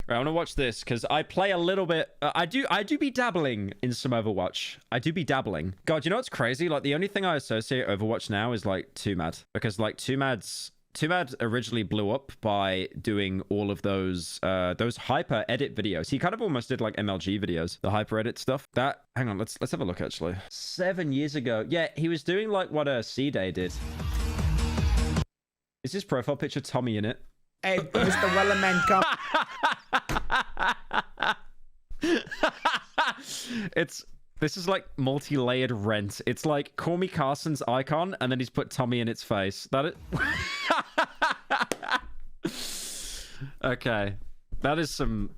Right, I want to watch this because I play a little bit. I do be dabbling in some Overwatch. I do be dabbling. God, you know what's crazy? Like the only thing I associate Overwatch now is like 2Mad, because like 2Mad originally blew up by doing all of those hyper edit videos. He kind of almost did like MLG videos, the hyper edit stuff. That, hang on, let's have a look actually. 7 years ago, yeah, he was doing like what C-Day did. Is his profile picture Tommy in it? Hey, Mr. Wellerman, come. This is like multi-layered Rent. It's like call me Carson's icon, and then he's put Tommy in its face. That is okay. That is some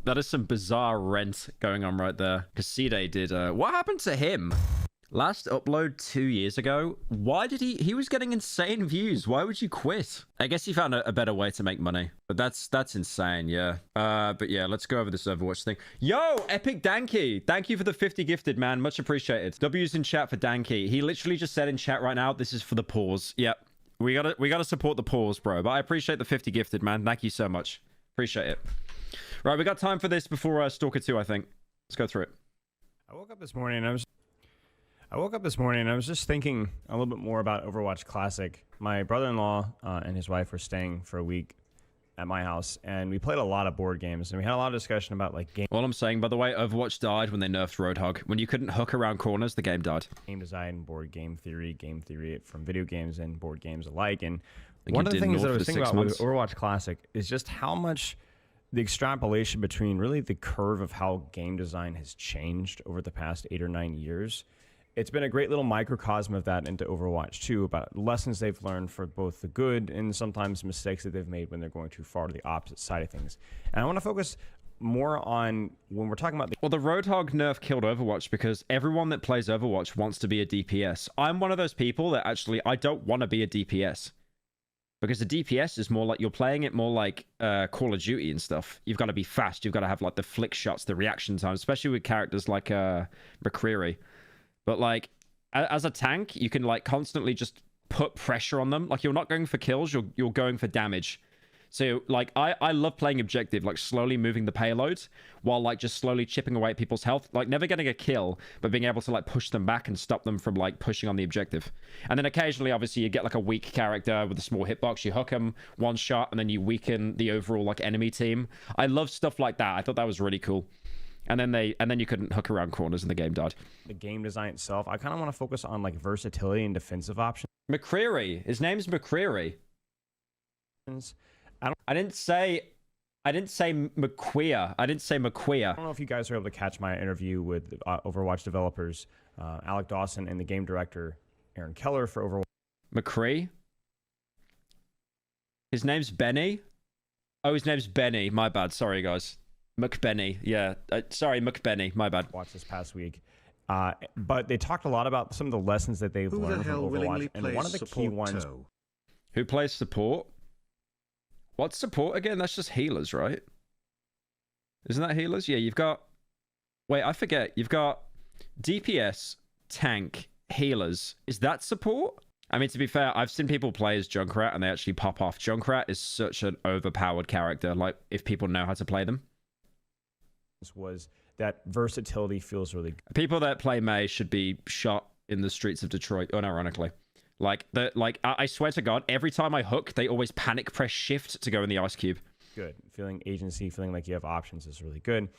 bizarre Rent going on right there. Because C-Day did. What happened to him? Last upload 2 years ago. Why did he was getting insane views? Why would you quit? I guess he found a better way to make money. But that's insane, yeah. But yeah, let's go over this Overwatch thing. Yo, Epic Danky. Thank you for the 50 gifted, man. Much appreciated. W's in chat for Danky. He literally just said in chat right now, this is for the pause. Yep. We gotta support the pause, bro. But I appreciate the 50 gifted, man. Thank you so much. Appreciate it. Right, we got time for this before Stalker 2, I think. Let's go through it. I woke up this morning and I was just thinking a little bit more about Overwatch Classic. My brother-in-law and his wife were staying for a week at my house, and we played a lot of board games, and we had a lot of discussion about like All I'm saying, by the way, Overwatch died when they nerfed Roadhog. When you couldn't hook around corners, the game died. Game design, game theory from video games and board games alike. And one of the things that I was thinking about with Overwatch Classic is just how much the extrapolation between really the curve of how game design has changed over the past 8 or 9 years. It's been a great little microcosm of that into Overwatch 2, about lessons they've learned for both the good and sometimes mistakes that they've made when they're going too far to the opposite side of things. And I want to focus more on when we're talking about well, the Roadhog nerf killed Overwatch because everyone that plays Overwatch wants to be a DPS. I'm one of those people that actually, I don't want to be a DPS. Because the DPS is more like, you're playing it more like Call of Duty and stuff. You've got to be fast. You've got to have like the flick shots, the reaction time, especially with characters like McCreary. But like, as a tank, you can like constantly just put pressure on them. Like you're not going for kills, you're going for damage. So like, I love playing objective, like slowly moving the payload while like just slowly chipping away at people's health. Like never getting a kill, but being able to like push them back and stop them from like pushing on the objective. And then occasionally, obviously, you get like a weak character with a small hitbox. You hook them one shot and then you weaken the overall like enemy team. I love stuff like that. I thought that was really cool. And then you couldn't hook around corners and the game died. The game design itself, I kind of want to focus on like versatility and defensive options. McCreary. His name's McCreary. I didn't say McQueer. I didn't say McQueer. I don't know if you guys were able to catch my interview with Overwatch developers Alec Dawson and the game director Aaron Keller for Overwatch. McCree. His name's Benny. Oh, his name's Benny. My bad. Sorry, guys. McBenny. Yeah. Sorry, McBenny. My bad. Watched this past week. But they talked a lot about some of the lessons that they've learned from Overwatch. And one of the key ones... Who plays support? What's support again? That's just healers, right? Isn't that healers? Yeah, you've got... Wait, I forget. You've got DPS, tank, healers. Is that support? I mean, to be fair, I've seen people play as Junkrat and they actually pop off. Junkrat is such an overpowered character, like, if people know how to play them. Was that versatility feels really good. People that play Mei should be shot in the streets of Detroit, unironically. Like, I swear to God, every time I hook, they always panic press shift to go in the ice cube. Good. Feeling agency, feeling like you have options is really good.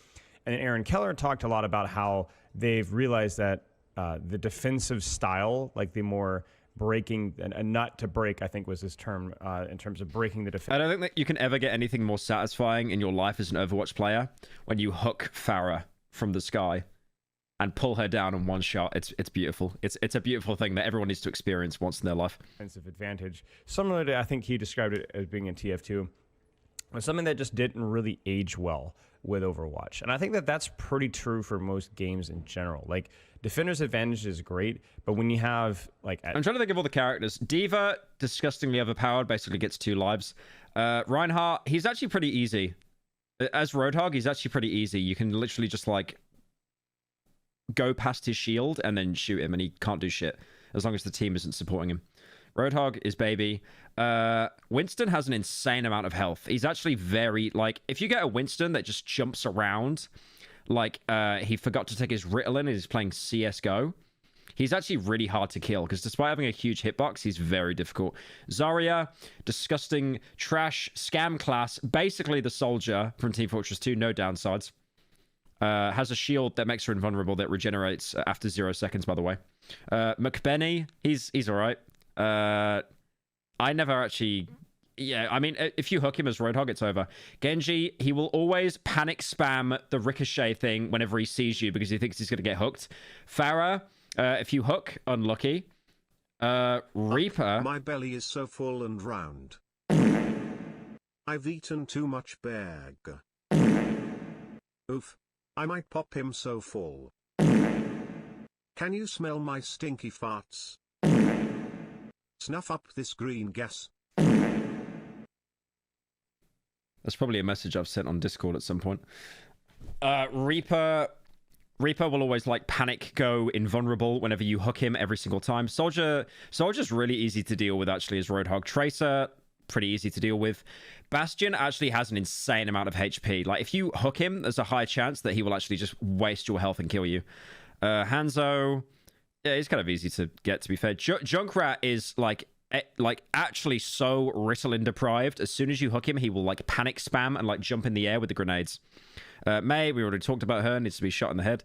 And Aaron Keller talked a lot about how they've realized that the defensive style, like the more breaking, a nut to break, I think was his term, in terms of breaking the defense. I don't think that you can ever get anything more satisfying in your life as an Overwatch player when you hook Pharah from the sky and pull her down in one shot. It's beautiful. It's a beautiful thing that everyone needs to experience once in their life. Defensive advantage. Similar to, I think he described it as being in TF2, was something that just didn't really age well with Overwatch. And I think that that's pretty true for most games in general. Like, Defender's Advantage is great, but when you have, like... I'm trying to think of all the characters. D.Va, disgustingly overpowered, basically gets 2 lives. Reinhardt, he's actually pretty easy. As Roadhog, he's actually pretty easy. You can literally just, like, go past his shield and then shoot him, and he can't do shit, as long as the team isn't supporting him. Roadhog is baby. Winston has an insane amount of health. He's actually very, like, if you get a Winston that just jumps around, like, he forgot to take his Ritalin and he's playing CSGO, he's actually really hard to kill, because despite having a huge hitbox, he's very difficult. Zarya, disgusting, trash, scam class, basically the soldier from Team Fortress 2, no downsides. Has a shield that makes her invulnerable that regenerates after 0 seconds, by the way. McBenny, he's all right. I never actually... Yeah, I mean, if you hook him as Roadhog, it's over. Genji, he will always panic spam the ricochet thing whenever he sees you because he thinks he's going to get hooked. Farah, if you hook, unlucky. Reaper... My belly is so full and round. I've eaten too much bag. Oof. I might pop him so full. Can you smell my stinky farts? Snuff up this green gas. That's probably a message I've sent on Discord at some point. Reaper will always like panic go invulnerable whenever you hook him every single time. Soldier's really easy to deal with actually as Roadhog. Tracer, pretty easy to deal with. Bastion actually has an insane amount of HP. Like if you hook him, there's a high chance that he will actually just waste your health and kill you. Hanzo, yeah, he's kind of easy to get, to be fair. Junkrat is like actually so Ritalin deprived. As soon as you hook him, he will like panic spam and like jump in the air with the grenades. Mei, we already talked about her, needs to be shot in the head.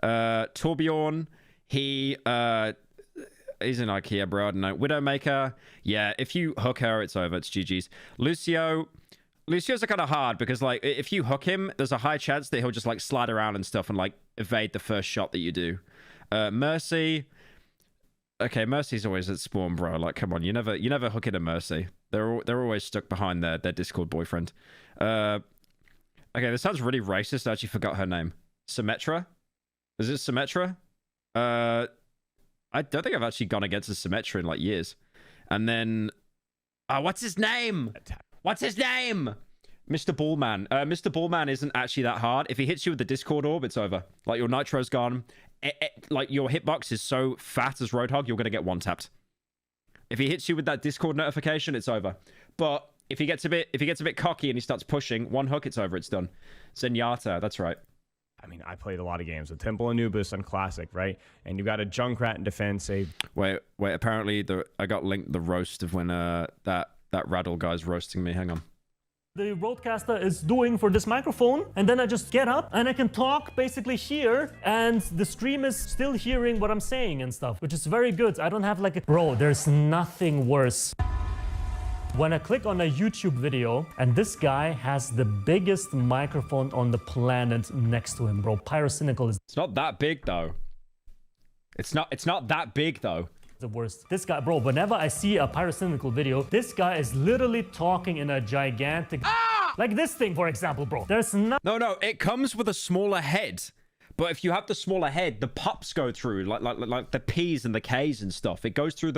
Torbjorn, he's an IKEA bro, I don't know. Widowmaker, yeah, if you hook her, it's over, it's GG's. Lucio's are kind of hard because like if you hook him, there's a high chance that he'll just like slide around and stuff and like evade the first shot that you do. Mercy, okay, Mercy's always at spawn, bro. Like, come on, you never hook in a Mercy. They're always stuck behind their Discord boyfriend. Okay, this sounds really racist. I actually forgot her name. Symmetra? Is it Symmetra? I don't think I've actually gone against a Symmetra in like years. And then, what's his name? What's his name? Mr. Ballman. Mr. Ballman isn't actually that hard. If he hits you with the Discord orb, it's over. Like your nitro's gone. Like your hitbox is so fat as Roadhog, you're gonna get one tapped. If he hits you with that Discord notification, it's over. But if he gets a bit cocky and he starts pushing, one hook, it's over, it's done. Zenyatta, that's right. I mean, I played a lot of games with Temple Anubis on Classic, right? And you got a Junkrat in defense. Wait. Apparently, I got linked the roast of when that Rattle guy's roasting me. Hang on. The roadcaster is doing for this microphone, and then I just get up and I can talk basically here, and the stream is still hearing what I'm saying and stuff, which is very good. I don't have like a... Bro, there's nothing worse. When I click on a YouTube video and this guy has the biggest microphone on the planet next to him, bro. Pyrocynical is... It's not that big though. It's not that big though. The worst. This guy, bro, whenever I see a Pyrocynical video, this guy is literally talking in a gigantic... Like this thing, for example, bro. There's no... No, it comes with a smaller head. But if you have the smaller head, the pops go through, like the P's and the K's and stuff. It goes through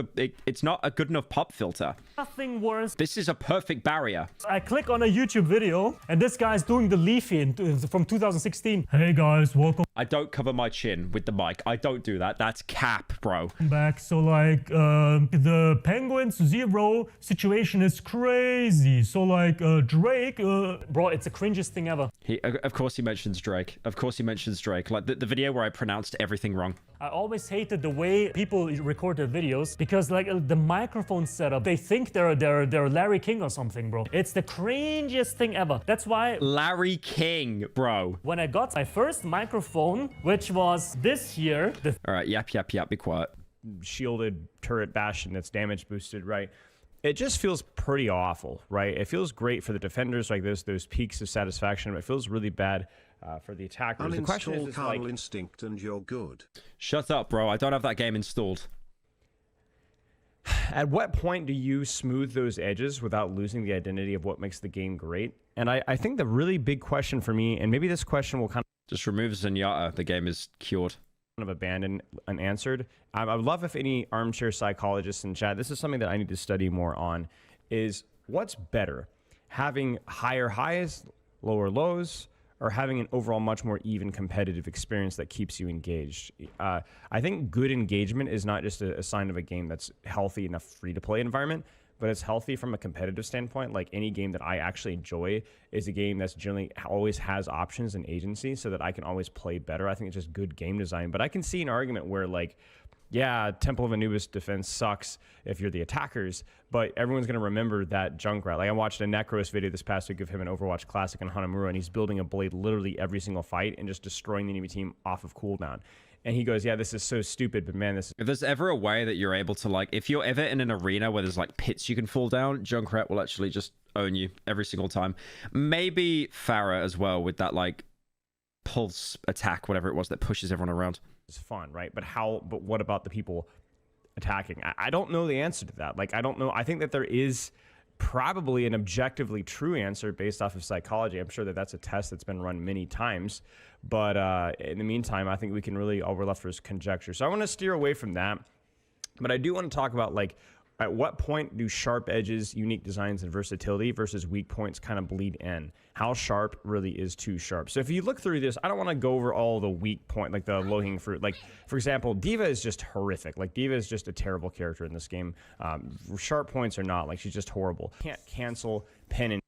it's not a good enough pop filter. Nothing worse. This is a perfect barrier. I click on a YouTube video, and this guy's doing the Leafy from 2016. Hey guys, welcome I don't cover my chin with the mic. I don't do that. That's cap, bro. back. So like, the Penguins 0 situation is crazy. So like, Drake, bro, it's the cringiest thing ever. Of course he mentions Drake. Of course he mentions Drake. Like the video where I pronounced everything wrong. I always hated the way people record their videos because like the microphone setup, they think they're Larry King or something, bro. It's the cringiest thing ever. That's why Larry King, bro. when I got my first microphone, which was this here, All right, yap, be quiet. Shielded turret Bastion that's damage boosted, right? It just feels pretty awful, right? It feels great for the defenders, like those peaks of satisfaction, but it feels really bad for the attackers. The question is, Carnal Instinct and you're good. Shut up, bro. I don't have that game installed. At what point do you smooth those edges without losing the identity of what makes the game great? And I think the really big question for me, and maybe this question will kind of Just remove Zenyatta. The game is cured. abandoned unanswered. I would love if any armchair psychologists in chat, this is something that I need to study more on, is what's better? Having higher highs, lower lows, or having an overall much more even competitive experience that keeps you engaged. I think good engagement is not just a sign of a game that's healthy in a free-to-play environment, but it's healthy from a competitive standpoint. Like any game that I actually enjoy is a game that's generally always has options and agency so that I can always play better. I think it's just good game design. But I can see an argument where, like, yeah, Temple of Anubis defense sucks if you're the attackers, but everyone's going to remember that Junkrat. Like, I watched a Necros video this past week of him in Overwatch Classic and Hanamura, and he's building a blade literally every single fight and just destroying the enemy team off of cooldown. And he goes, yeah, this is so stupid, but man, this is... If there's ever a way that you're able to, like, if you're ever in an arena where there's, like, pits you can fall down, Junkrat will actually just own you every single time. Maybe Pharah as well with that, like, pulse attack, whatever it was, that pushes everyone around. It's fun, right? But what about the people attacking? I don't know the answer to that. Like, I don't know. I think that there is probably an objectively true answer based off of psychology. I'm sure that that's a test that's been run many times. But in the meantime, I think we can really, all we're left for is conjecture. So I want to steer away from that. But I do want to talk about, like, at what point do sharp edges, unique designs, and versatility versus weak points kind of bleed in? How sharp really is too sharp? So if you look through this, I don't want to go over all the weak point, like the low-hanging fruit. Like, for example, D.Va is just horrific. Like, D.Va is just a terrible character in this game. Sharp points are not. Like, she's just horrible. Can't cancel, pen,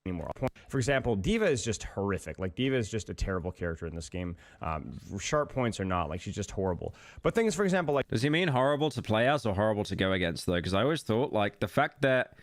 anymore. For example, D.Va is just horrific. Like, D.Va is just a terrible character in this game. Sharp points are not. Like, she's just horrible. But things, for example, like... Does he mean horrible to play as or horrible to go against, though? Because I always thought, like, the fact that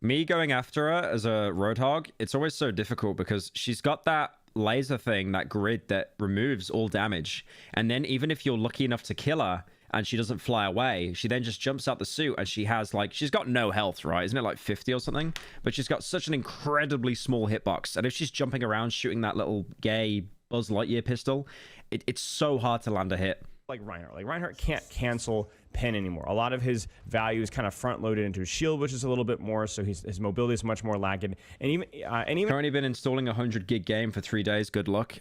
me going after her as a Roadhog, it's always so difficult because she's got that laser thing, that grid that removes all damage. And then even if you're lucky enough to kill her and she doesn't fly away, she then just jumps out the suit and she has, like, she's got no health, right? Isn't it like 50 or something? But she's got such an incredibly small hitbox. And if she's jumping around shooting that little gay Buzz Lightyear pistol, it's so hard to land a hit. Like Reinhardt. Like, Reinhardt can't cancel pen anymore. A lot of his value is kind of front loaded into his shield, which is a little bit more, so his mobility is much more lagging. And even currently been installing a 100 gig game for 3 days. Good luck.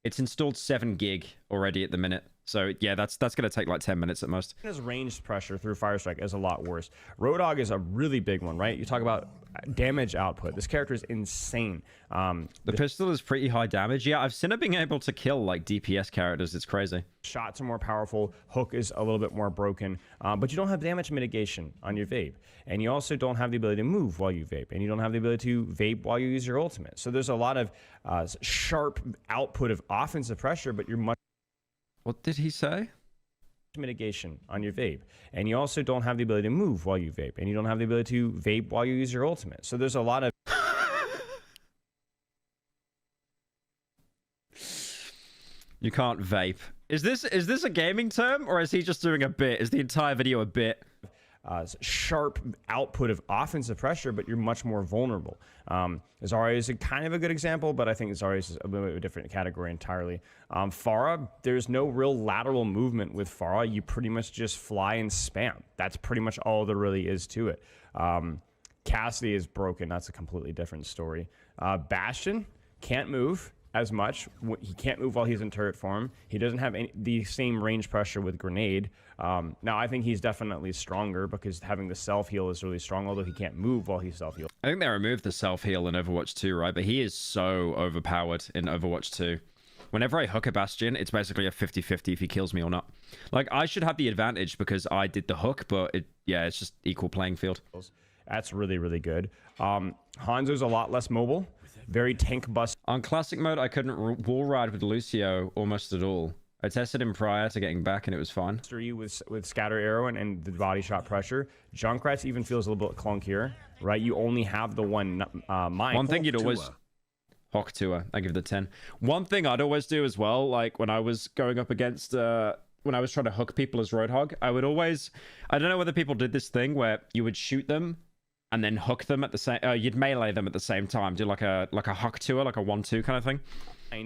It's installed 7 gig already at the minute. So yeah, that's going to take like 10 minutes at most. His ranged pressure through Firestrike is a lot worse. Roadhog is a really big one, right? You talk about damage output. This character is insane. The pistol is pretty high damage. Yeah, I've seen it being able to kill like DPS characters. It's crazy. Shots are more powerful. Hook is a little bit more broken. But you don't have damage mitigation on your vape. And you also don't have the ability to move while you vape. And you don't have the ability to vape while you use your ultimate. So there's a lot of sharp output of offensive pressure, but you're much... What did he say? Mitigation on your vape. And you also don't have the ability to move while you vape. And you don't have the ability to vape while you use your ultimate. So there's a lot of... You can't vape. Is this a gaming term, or is he just doing a bit? Is the entire video a bit? Sharp output of offensive pressure, but you're much more vulnerable. Zarya is a kind of a good example, but I think Zarya is a little bit of a different category entirely. Pharah, there's no real lateral movement with Pharah. You pretty much just fly and spam. That's pretty much all there really is to it. Cassidy is broken. That's a completely different story. Bastion can't move as much. He can't move while he's in turret form. He doesn't have the same range pressure with grenade. Now, I think he's definitely stronger because having the self-heal is really strong, although he can't move while he's self-healed. I think they removed the self-heal in Overwatch 2, right? But he is so overpowered in Overwatch 2. Whenever I hook a Bastion, it's basically a 50-50 if he kills me or not. Like, I should have the advantage because I did the hook, but it's just equal playing field. That's really, really good. Hanzo's a lot less mobile. Very tank bust. On classic mode, I couldn't wall ride with Lucio almost at all. I tested him prior to getting back and it was fine. With scatter arrow and the body shot pressure. Junkrat's even feels a little bit clunkier, right? You only have the one mine. One thing you'd always... Hawk Tour, I give the 10. One thing I'd always do as well, like when I was going up against... when I was trying to hook people as Roadhog, I would always... I don't know whether people did this thing where you would shoot them and then hook them at the same... you'd melee them at the same time. Do like a Hawk Tour, like a 1-2 kind of thing.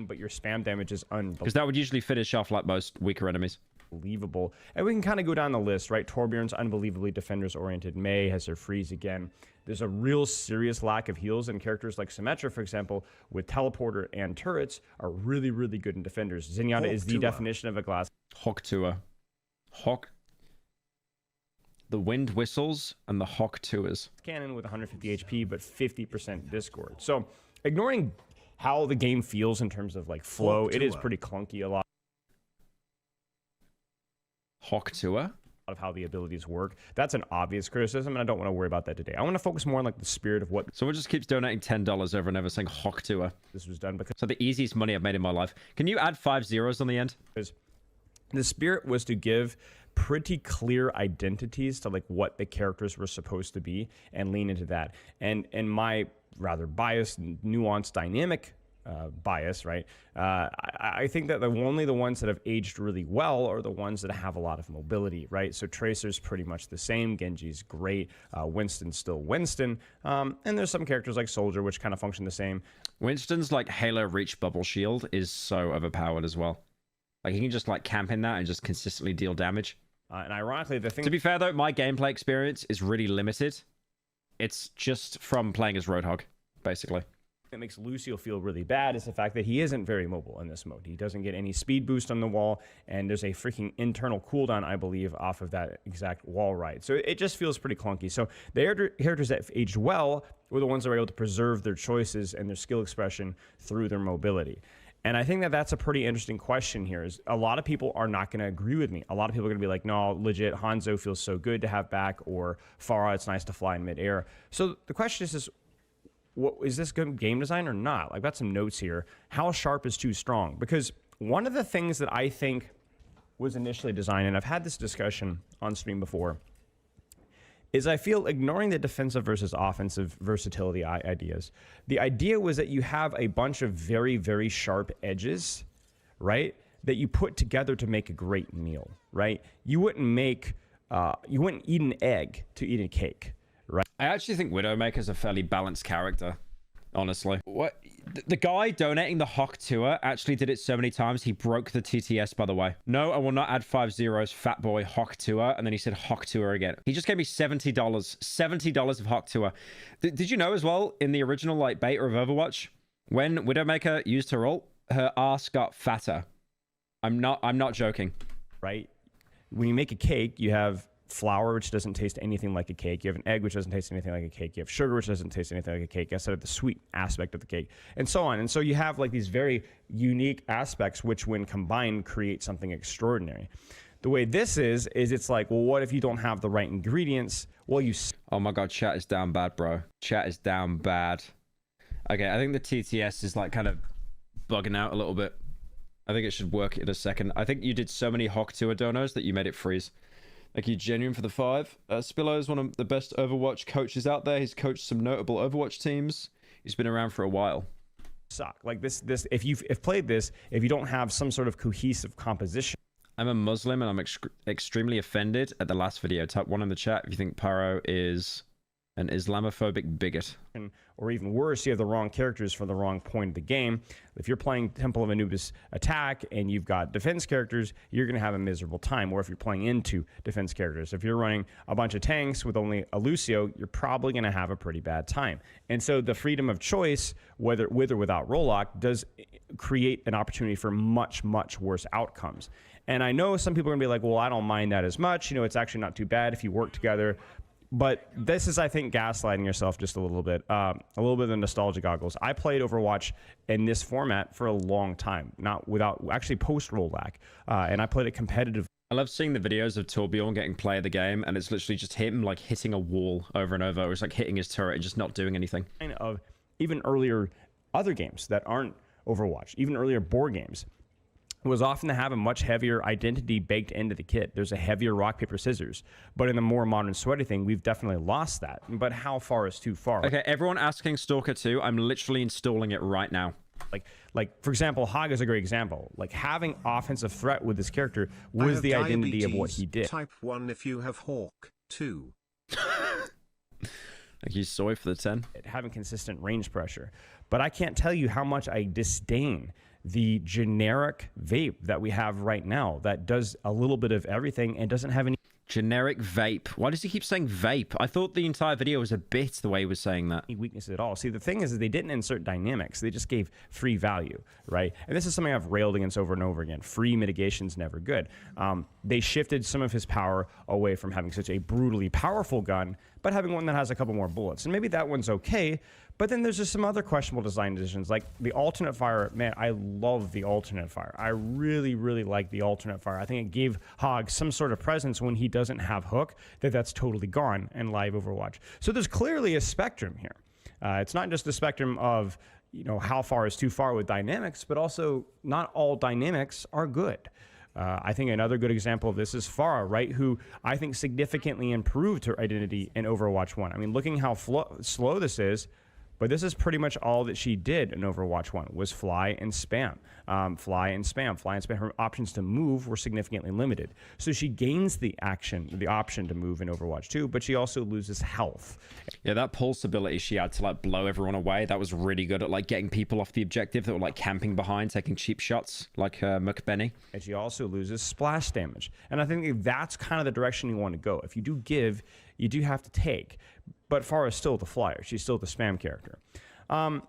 But your spam damage is unbelievable. Because that would usually finish off like most weaker enemies. Unbelievable. And we can kind of go down the list, right? Torbjorn's unbelievably defenders-oriented. Mei has her freeze again. There's a real serious lack of heals, and characters like Symmetra, for example, with teleporter and turrets, are really, really good in defenders. Zenyatta is the definition of a glass. Hawk Tour. Hawk... The wind whistles and the Hawk Tours. Cannon with 150 HP, but 50% Discord. So ignoring how the game feels in terms of like flow, it is pretty clunky a lot. Hawk Tour? Of how the abilities work. That's an obvious criticism, and I don't want to worry about that today. I want to focus more on like the spirit of what. Someone just keeps donating $10 over and over saying Hawk Tour. This was done because. So the easiest money I've made in my life. Can you add 5 zeros on the end? The spirit was to give pretty clear identities to like what the characters were supposed to be and lean into that. And my rather biased, nuanced, dynamic bias, right? I think that only the ones that have aged really well are the ones that have a lot of mobility, right? So Tracer's pretty much the same. Genji's great. Winston's still Winston. And there's some characters like Soldier, which kind of function the same. Winston's like Halo Reach Bubble Shield is so overpowered as well. Like he can just like camp in that and just consistently deal damage. And ironically, the thing... To be fair though, my gameplay experience is really limited. It's just from playing as Roadhog, basically. That makes Lucio feel really bad is the fact that he isn't very mobile in this mode. He doesn't get any speed boost on the wall, and there's a freaking internal cooldown, I believe, off of that exact wall ride. So it just feels pretty clunky. So the characters that aged well were the ones that were able to preserve their choices and their skill expression through their mobility. And I think that that's a pretty interesting question here. Is a lot of people are not going to agree with me. A lot of people are going to be like, no, legit, Hanzo feels so good to have back, or Pharah, it's nice to fly in midair. So the question is what is this good game design or not? I've got some notes here. How sharp is too strong? Because one of the things that I think was initially designed, and I've had this discussion on stream before, is I feel ignoring the defensive versus offensive versatility ideas. The idea was that you have a bunch of very, very sharp edges, right? That you put together to make a great meal, right? You wouldn't eat an egg to eat a cake. Right. I actually think Widowmaker's a fairly balanced character, honestly. What the guy donating the Hawk Tour actually did it so many times he broke the TTS, by the way. No, I will not add 5 zeros, fat boy, Hawk Tour, and then he said Hawk Tour again. He just gave me $70. $70 of Hawk Tour. Did you know as well, in the original like beta of Overwatch, when Widowmaker used her ult, her ass got fatter. I'm not joking. Right? When you make a cake, you have flour, which doesn't taste anything like a cake. You have an egg, which doesn't taste anything like a cake. You have sugar, which doesn't taste anything like a cake. I said the sweet aspect of the cake, and so on. And so you have like these very unique aspects, which when combined create something extraordinary. The way this is it's like, well, what if you don't have the right ingredients? Well, oh my God, chat is down bad, bro. Chat is down bad. Okay, I think the TTS is like kind of bugging out a little bit. I think it should work in a second. I think you did so many Hawk Tour donos that you made it freeze. Thank you, Genuine, for the 5. Spillo is one of the best Overwatch coaches out there. He's coached some notable Overwatch teams. He's been around for a while. Suck. Like this if you've played this, if you don't have some sort of cohesive composition. I'm a Muslim and I'm extremely offended at the last video. Type 1 in the chat if you think Pyro is an Islamophobic bigot. Or even worse, you have the wrong characters for the wrong point of the game. If you're playing Temple of Anubis attack and you've got defense characters, you're going to have a miserable time. Or if you're playing into defense characters. If you're running a bunch of tanks with only a Lucio, you're probably going to have a pretty bad time. And so the freedom of choice, whether with or without Rollock, does create an opportunity for much, much worse outcomes. And I know some people are going to be like, well, I don't mind that as much. You know, it's actually not too bad if you work together. But this is, I think, gaslighting yourself just a little bit of the nostalgia goggles. I played Overwatch in this format for a long time, not without actually post rollback, and I played it competitively. I love seeing the videos of Torbjorn getting play of the game, and it's literally just him like hitting a wall over and over. It's like hitting his turret and just not doing anything. Of even earlier other games that aren't Overwatch, even earlier board games, was often to have a much heavier identity baked into the kit. There's a heavier rock, paper, scissors. But in the more modern sweaty thing, we've definitely lost that. But how far is too far? Okay, everyone asking Stalker 2, I'm literally installing it right now. Like for example, Hog is a great example. Like having offensive threat with this character was the identity of what he did. Type 1 if you have Hawk 2. Thank you, Soy, for the 10. Having consistent range pressure. But I can't tell you how much I disdain the generic vape that we have right now that does a little bit of everything and doesn't have any generic vape. Why does he keep saying vape? I thought the entire video was a bit the way he was saying that. Weaknesses at all. See, the thing is they didn't insert dynamics. They just gave free value, right? And this is something I've railed against over and over again. Free mitigation's never good. They shifted some of his power away from having such a brutally powerful gun but having one that has a couple more bullets. And maybe that one's okay, but then there's just some other questionable design decisions, like the alternate fire. Man, I love the alternate fire. I really, really like the alternate fire. I think it gave Hog some sort of presence when he doesn't have hook, that's totally gone in live Overwatch. So there's clearly a spectrum here. It's not just the spectrum of, how far is too far with dynamics, but also not all dynamics are good. I think another good example of this is Pharah, right? Who I think significantly improved her identity in Overwatch 1. I mean, looking how slow this is, but this is pretty much all that she did in Overwatch 1 was fly and spam. Fly and spam. Her options to move were significantly limited. So she gains the option to move in Overwatch 2, but she also loses health. Yeah, that pulse ability she had to blow everyone away, that was really good at getting people off the objective that were camping behind, taking cheap shots like McBenny. And she also loses splash damage. And I think that's kind of the direction you want to go. If you do give, you do have to take. But Pharah is still the flyer. She's still the spam character. So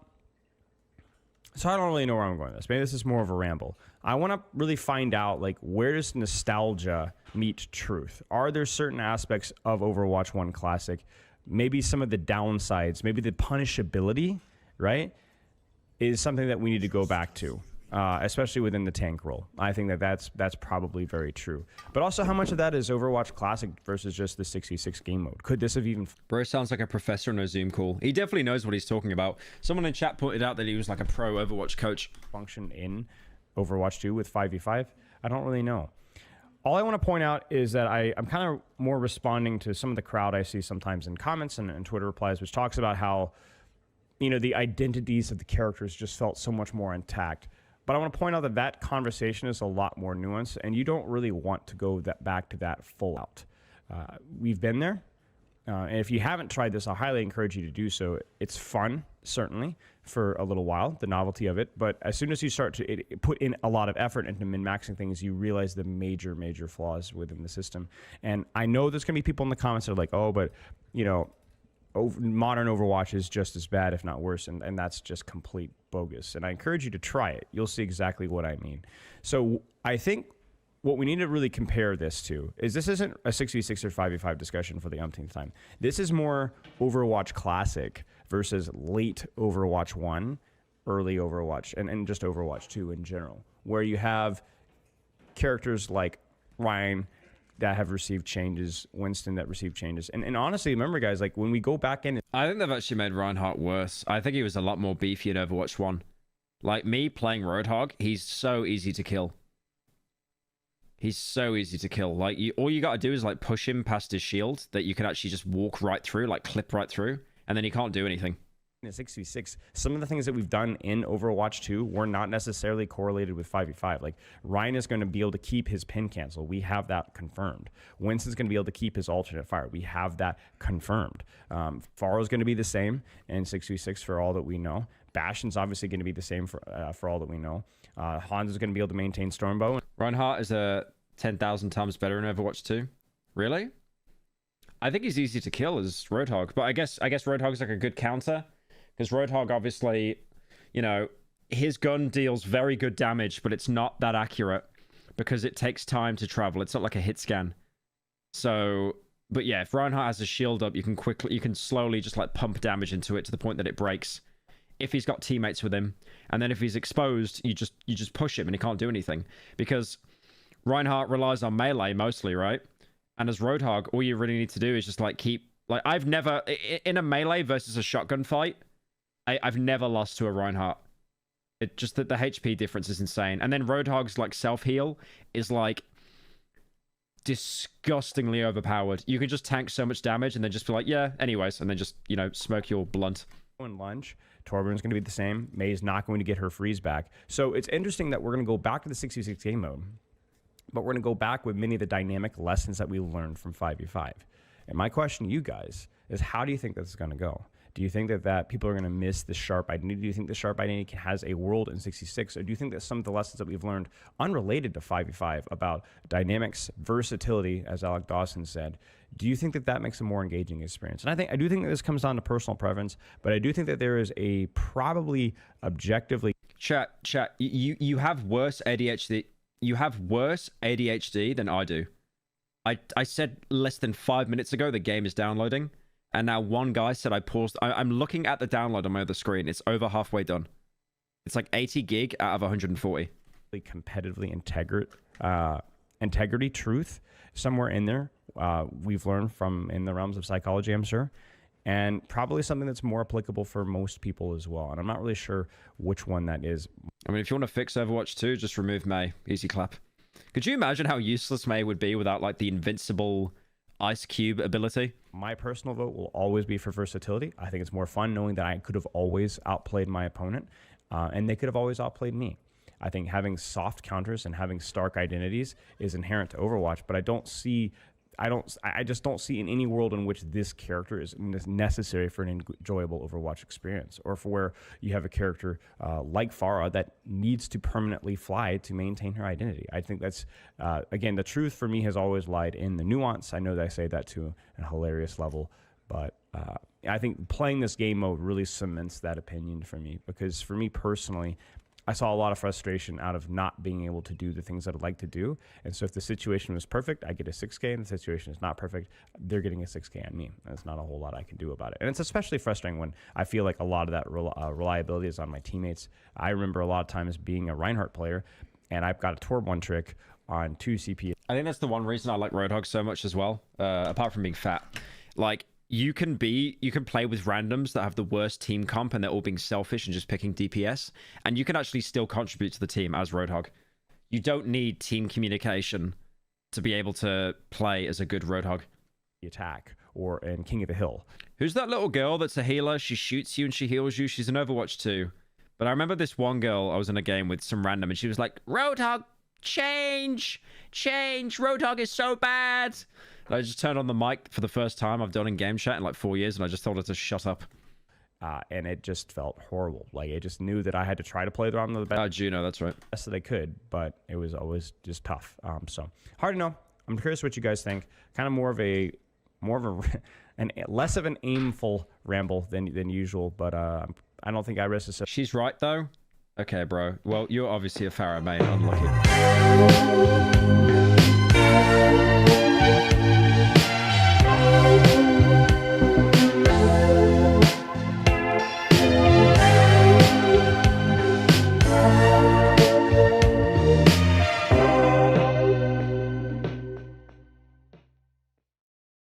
I don't really know where I'm going with this. Maybe this is more of a ramble. I want to really find out, where does nostalgia meet truth? Are there certain aspects of Overwatch 1 Classic, maybe some of the downsides, maybe the punishability, right, is something that we need to go back to, especially within the tank role. I think that's probably very true. But also, how much of that is Overwatch Classic versus just the 66 game mode? Could this have even... Bro sounds like a professor in a Zoom call. He definitely knows what he's talking about. Someone in chat pointed out that he was like a pro Overwatch coach. Function in Overwatch 2 with 5v5? I don't really know. All I want to point out is that I'm kind of more responding to some of the crowd I see sometimes in comments and Twitter replies, which talks about how, the identities of the characters just felt so much more intact. But I want to point out that conversation is a lot more nuanced, and you don't really want to go back to that full out. We've been there, and if you haven't tried this, I highly encourage you to do so. It's fun, certainly, for a little while, the novelty of it, but as soon as you start to put in a lot of effort into min-maxing things, you realize the major, major flaws within the system. And I know there's going to be people in the comments that are like, oh, but, modern Overwatch is just as bad, if not worse, and that's just complete bogus. And I encourage you to try it. You'll see exactly what I mean. So I think what we need to really compare this to is this isn't a 6v6 or 5v5 discussion for the umpteenth time. This is more Overwatch Classic versus late Overwatch 1, early Overwatch, and just Overwatch 2 in general, where you have characters like Ryan that have received changes, Winston that received changes. And honestly, remember, guys, when we go back in... I think they've actually made Reinhardt worse. I think he was a lot more beefy in Overwatch 1. Me playing Roadhog, he's so easy to kill. He's so easy to kill. All you gotta do is, push him past his shield that you can actually just walk right through, clip right through, and then he can't do anything. In 6v6, some of the things that we've done in Overwatch 2 were not necessarily correlated with 5v5. Ryan is going to be able to keep his pin cancel. We have that confirmed. Winston's going to be able to keep his alternate fire. We have that confirmed. Pharah's going to be the same in 6v6 for all that we know. Bastion's obviously going to be the same for all that we know. Hans is going to be able to maintain Stormbow. Reinhardt is 10,000 times better in Overwatch 2. Really? I think he's easy to kill as Roadhog, but I guess Roadhog's a good counter. Because Roadhog, obviously, his gun deals very good damage, but it's not that accurate because it takes time to travel. It's not like a hit scan. So, but yeah, if Reinhardt has a shield up, you can slowly just pump damage into it to the point that it breaks. If he's got teammates with him, and then if he's exposed, you just push him and he can't do anything. Because Reinhardt relies on melee mostly, right? And as Roadhog, all you really need to do is just keep... I've never... In a melee versus a shotgun fight, I've never lost to a Reinhardt. It just that the HP difference is insane. And then Roadhog's self-heal is disgustingly overpowered. You can just tank so much damage and then just be yeah, anyways, and then just, smoke your blunt. In lunge, Torbjorn's going to be the same. May's not going to get her freeze back. So it's interesting that we're going to go back to the 6v6 game mode, but we're going to go back with many of the dynamic lessons that we learned from 5v5. And my question to you guys is, how do you think this is going to go? Do you think that people are going to miss the sharp identity? Do you think the sharp identity has a world in 66? Or do you think that some of the lessons that we've learned unrelated to 5v5 about dynamics, versatility, as Alec Dawson said, do you think that makes a more engaging experience? And I do think that this comes down to personal preference, but I do think that there is a probably objectively... Chat, you have worse ADHD. You have worse ADHD than I do. I said less than 5 minutes ago the game is downloading. And now one guy said I paused. I'm looking at the download on my other screen. It's over halfway done. It's like 80 gig out of 140. Competitively integrity, truth, somewhere in there. We've learned from in the realms of psychology, I'm sure. And probably something that's more applicable for most people as well. And I'm not really sure which one that is. I mean, if you want to fix Overwatch 2, just remove Mei. Easy clap. Could you imagine how useless Mei would be without like the invincible ice cube ability? My personal vote will always be for versatility. I think it's more fun knowing that I could have always outplayed my opponent, and they could have always outplayed me. I think having soft counters and having stark identities is inherent to Overwatch, but I just don't see in any world in which this character is necessary for an enjoyable Overwatch experience, or for where you have a character like Pharah that needs to permanently fly to maintain her identity. I think that's, again, the truth for me has always lied in the nuance. I know that I say that to a hilarious level, but I think playing this game mode really cements that opinion for me, because for me personally, I saw a lot of frustration out of not being able to do the things that I'd like to do. And so if the situation was perfect, I get a 6K, and the situation is not perfect, they're getting a 6K on me. There's not a whole lot I can do about it. And it's especially frustrating when I feel like a lot of that reliability is on my teammates. I remember a lot of times being a Reinhardt player, and I've got a Torb 1 trick on 2 CP. I think that's the one reason I like Roadhog so much as well, apart from being fat. Like, you can play with randoms that have the worst team comp and they're all being selfish and just picking DPS, and you can actually still contribute to the team as Roadhog. You don't need team communication to be able to play as a good Roadhog. Attack and King of the Hill. Who's that little girl that's a healer? She shoots you and she heals you. She's in Overwatch 2. But I remember this one girl, I was in a game with some random, and she was like, Roadhog, change, Roadhog is so bad. And I just turned on the mic for the first time I've done in game chat in like 4 years, and I just told her to shut up. And it just felt horrible. Like, I just knew that I had to try to play the best. Juno, that's right. Best that I could, but it was always just tough. So hard to know. I'm curious what you guys think. Kind of more of a less of an aimful ramble than usual, but I don't think I risk it. She's right though. Okay, bro. Well, you're obviously a Pharah main. Unlucky.